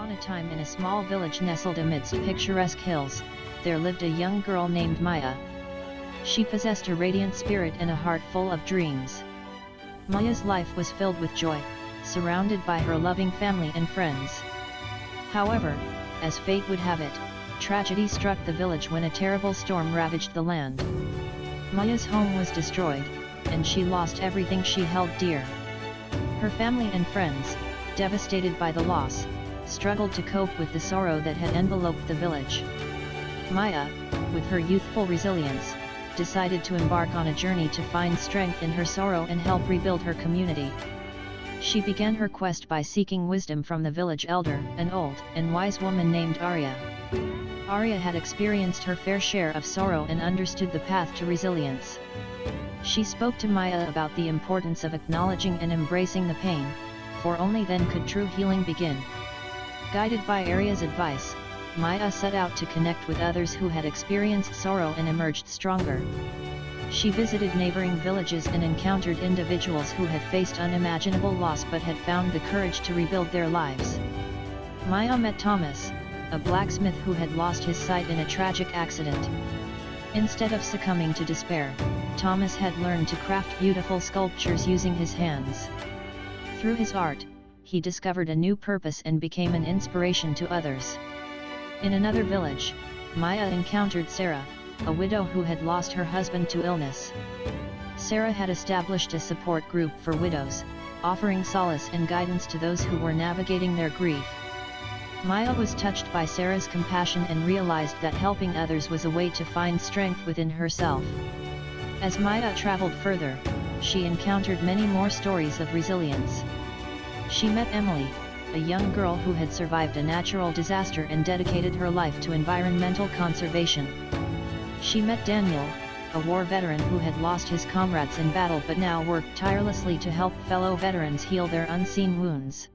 Upon a time in a small village nestled amidst picturesque hills, there lived a young girl named Maya. She possessed a radiant spirit and a heart full of dreams. Maya's life was filled with joy, surrounded by her loving family and friends. However, as fate would have it, tragedy struck the village when a terrible storm ravaged the land. Maya's home was destroyed, and she lost everything she held dear. Her family and friends, devastated by the loss, struggled to cope with the sorrow that had enveloped the village. Maya, with her youthful resilience, decided to embark on a journey to find strength in her sorrow and help rebuild her community. She began her quest by seeking wisdom from the village elder, an old and wise woman named Arya. Arya had experienced her fair share of sorrow and understood the path to resilience. She spoke to Maya about the importance of acknowledging and embracing the pain, for only then could true healing begin. Guided by Arya's advice, Maya set out to connect with others who had experienced sorrow and emerged stronger. She visited neighboring villages and encountered individuals who had faced unimaginable loss but had found the courage to rebuild their lives. Maya met Thomas, a blacksmith who had lost his sight in a tragic accident. Instead of succumbing to despair, Thomas had learned to craft beautiful sculptures using his hands. Through his art, he discovered a new purpose and became an inspiration to others. In another village, Maya encountered Sarah, a widow who had lost her husband to illness. Sarah had established a support group for widows, offering solace and guidance to those who were navigating their grief. Maya was touched by Sarah's compassion and realized that helping others was a way to find strength within herself. As Maya traveled further, she encountered many more stories of resilience. She met Emily, a young girl who had survived a natural disaster and dedicated her life to environmental conservation. She met Daniel, a war veteran who had lost his comrades in battle but now worked tirelessly to help fellow veterans heal their unseen wounds.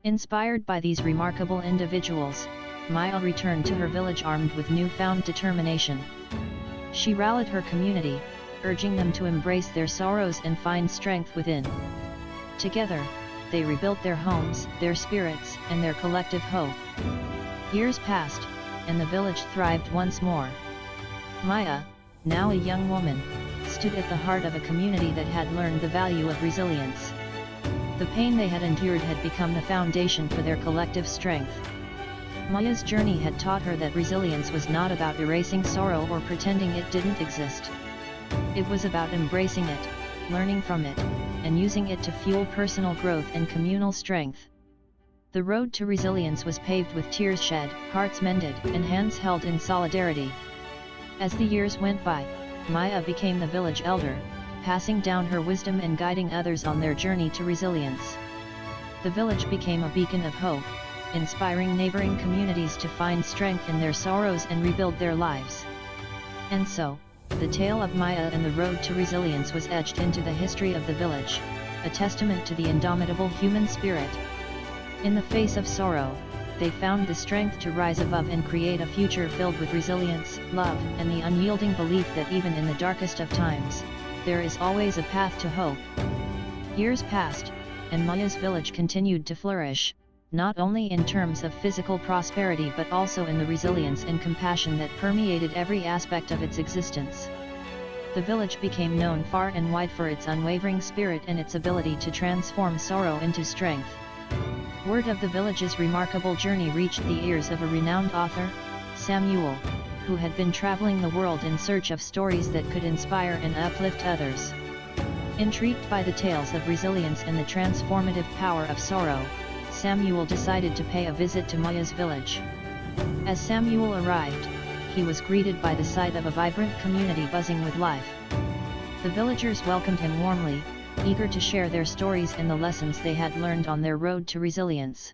Inspired by these remarkable individuals, Maya returned to her village armed with newfound determination. She rallied her community, urging them to embrace their sorrows and find strength within. Together, they rebuilt their homes, their spirits, and their collective hope. Years passed, and the village thrived once more. Maya, now a young woman, stood at the heart of a community that had learned the value of resilience. The pain they had endured had become the foundation for their collective strength. Maya's journey had taught her that resilience was not about erasing sorrow or pretending it didn't exist. It was about embracing it, learning from it, and using it to fuel personal growth and communal strength. The road to resilience was paved with tears shed, hearts mended, and hands held in solidarity. As the years went by, Maya became the village elder, passing down her wisdom and guiding others on their journey to resilience. The village became a beacon of hope, inspiring neighboring communities to find strength in their sorrows and rebuild their lives. And so, the tale of Maya and the road to resilience was etched into the history of the village, a testament to the indomitable human spirit. In the face of sorrow, they found the strength to rise above and create a future filled with resilience, love, and the unyielding belief that even in the darkest of times, there is always a path to hope. Years passed, and Maya's village continued to flourish, not only in terms of physical prosperity but also in the resilience and compassion that permeated every aspect of its existence. The village became known far and wide for its unwavering spirit and its ability to transform sorrow into strength. Word of the village's remarkable journey reached the ears of a renowned author, Samuel, who had been traveling the world in search of stories that could inspire and uplift others. Intrigued by the tales of resilience and the transformative power of sorrow, Samuel decided to pay a visit to Maya's village. As Samuel arrived, he was greeted by the sight of a vibrant community buzzing with life. The villagers welcomed him warmly, eager to share their stories and the lessons they had learned on their road to resilience.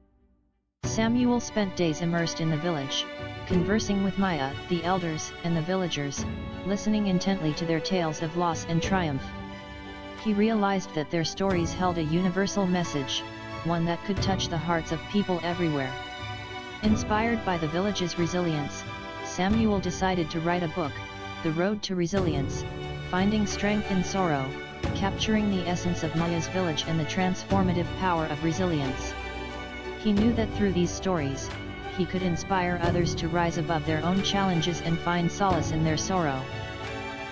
Samuel spent days immersed in the village, conversing with Maya, the elders, and the villagers, listening intently to their tales of loss and triumph. He realized that their stories held a universal message, one that could touch the hearts of people everywhere. Inspired by the village's resilience, Samuel decided to write a book, The Road to Resilience, Finding Strength in Sorrow, capturing the essence of Maya's village and the transformative power of resilience. He knew that through these stories, he could inspire others to rise above their own challenges and find solace in their sorrow.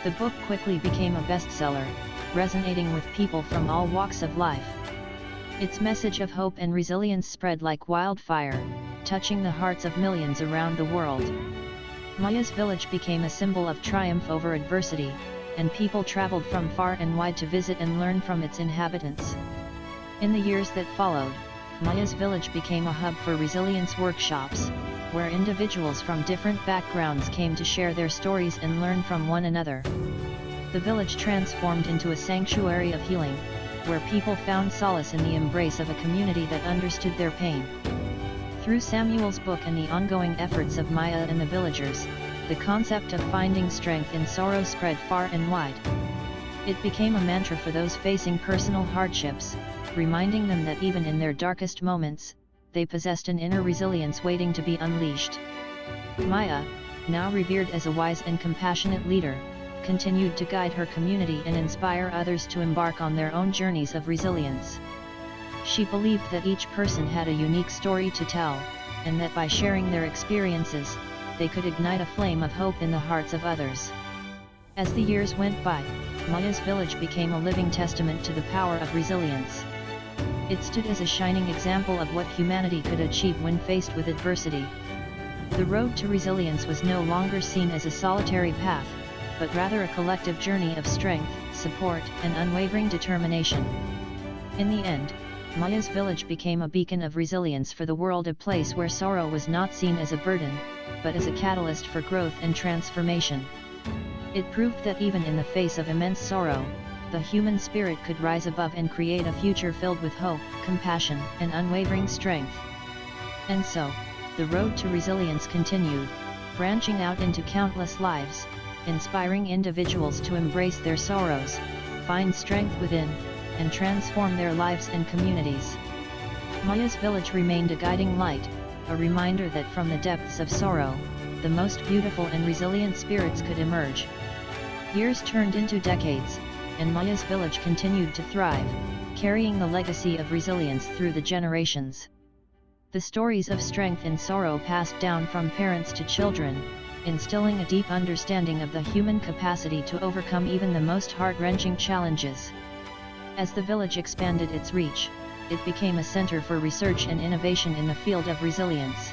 The book quickly became a bestseller, resonating with people from all walks of life. Its message of hope and resilience spread like wildfire, touching the hearts of millions around the world. Maya's village became a symbol of triumph over adversity, and people traveled from far and wide to visit and learn from its inhabitants. In the years that followed, Maya's village became a hub for resilience workshops, where individuals from different backgrounds came to share their stories and learn from one another. The village transformed into a sanctuary of healing, where people found solace in the embrace of a community that understood their pain. Through Samuel's book and the ongoing efforts of Maya and the villagers, the concept of finding strength in sorrow spread far and wide. It became a mantra for those facing personal hardships, reminding them that even in their darkest moments, they possessed an inner resilience waiting to be unleashed. Maya, now revered as a wise and compassionate leader, continued to guide her community and inspire others to embark on their own journeys of resilience. She believed that each person had a unique story to tell, and that by sharing their experiences, they could ignite a flame of hope in the hearts of others. As the years went by, Maya's village became a living testament to the power of resilience. It stood as a shining example of what humanity could achieve when faced with adversity. The road to resilience was no longer seen as a solitary path, but rather a collective journey of strength, support, and unwavering determination. In the end, Maya's village became a beacon of resilience for the world, a place where sorrow was not seen as a burden, but as a catalyst for growth and transformation. It proved that even in the face of immense sorrow, the human spirit could rise above and create a future filled with hope, compassion, and unwavering strength. And so, the road to resilience continued, branching out into countless lives, inspiring individuals to embrace their sorrows, find strength within, and transform their lives and communities. Maya's village remained a guiding light, a reminder that from the depths of sorrow, the most beautiful and resilient spirits could emerge. Years turned into decades, and Maya's village continued to thrive, carrying the legacy of resilience through the generations. The stories of strength and sorrow passed down from parents to children, instilling a deep understanding of the human capacity to overcome even the most heart-wrenching challenges. As the village expanded its reach, it became a center for research and innovation in the field of resilience.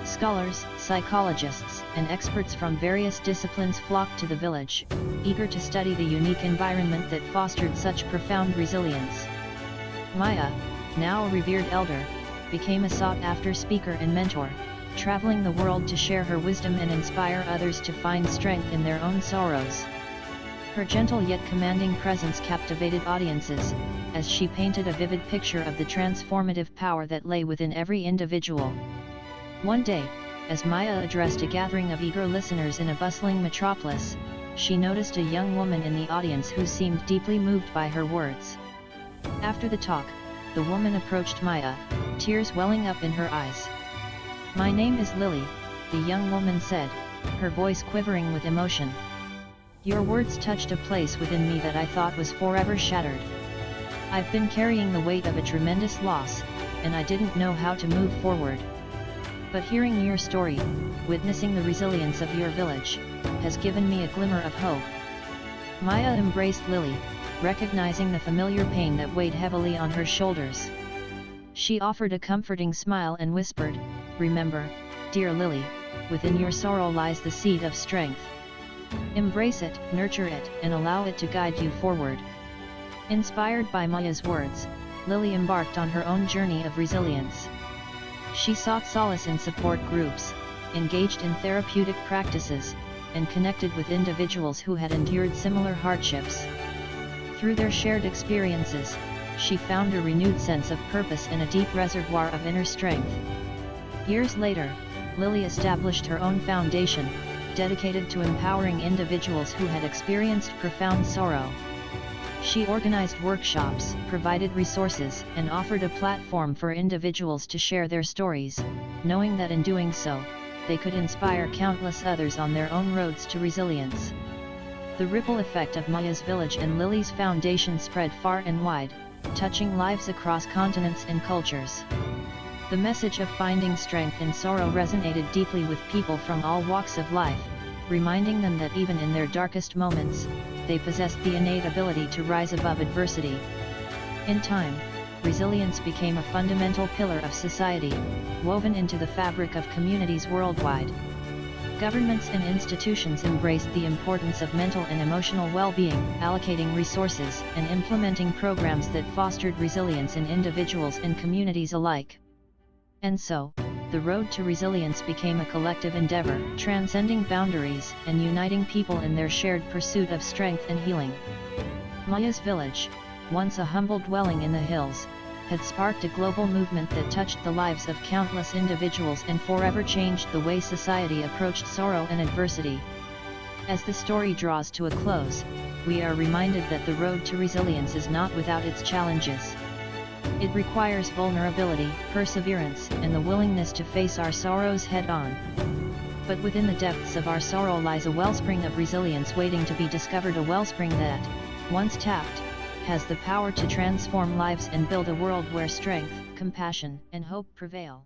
Scholars, psychologists, and experts from various disciplines flocked to the village, eager to study the unique environment that fostered such profound resilience. Maya, now a revered elder, became a sought-after speaker and mentor, traveling the world to share her wisdom and inspire others to find strength in their own sorrows. Her gentle yet commanding presence captivated audiences, as she painted a vivid picture of the transformative power that lay within every individual. One day, as Maya addressed a gathering of eager listeners in a bustling metropolis, she noticed a young woman in the audience who seemed deeply moved by her words. After the talk, the woman approached Maya, tears welling up in her eyes. "My name is Lily," the young woman said, her voice quivering with emotion. "Your words touched a place within me that I thought was forever shattered. I've been carrying the weight of a tremendous loss, and I didn't know how to move forward. But hearing your story, witnessing the resilience of your village, has given me a glimmer of hope." Maya embraced Lily, recognizing the familiar pain that weighed heavily on her shoulders. She offered a comforting smile and whispered, "Remember, dear Lily, within your sorrow lies the seed of strength. Embrace it, nurture it, and allow it to guide you forward." Inspired by Maya's words, Lily embarked on her own journey of resilience. She sought solace in support groups, engaged in therapeutic practices, and connected with individuals who had endured similar hardships. Through their shared experiences, she found a renewed sense of purpose and a deep reservoir of inner strength. Years later, Lily established her own foundation, dedicated to empowering individuals who had experienced profound sorrow. She organized workshops, provided resources, and offered a platform for individuals to share their stories, knowing that in doing so, they could inspire countless others on their own roads to resilience. The ripple effect of Maya's village and Lily's foundation spread far and wide, touching lives across continents and cultures. The message of finding strength in sorrow resonated deeply with people from all walks of life, reminding them that even in their darkest moments, they possessed the innate ability to rise above adversity. In time, resilience became a fundamental pillar of society, woven into the fabric of communities worldwide. Governments and institutions embraced the importance of mental and emotional well-being, allocating resources and implementing programs that fostered resilience in individuals and communities alike. And so, the road to resilience became a collective endeavor, transcending boundaries and uniting people in their shared pursuit of strength and healing. Maya's village, once a humble dwelling in the hills, had sparked a global movement that touched the lives of countless individuals and forever changed the way society approached sorrow and adversity. As the story draws to a close, we are reminded that the road to resilience is not without its challenges. It requires vulnerability, perseverance, and the willingness to face our sorrows head-on. But within the depths of our sorrow lies a wellspring of resilience waiting to be discovered, a wellspring that, once tapped, has the power to transform lives and build a world where strength, compassion, and hope prevail.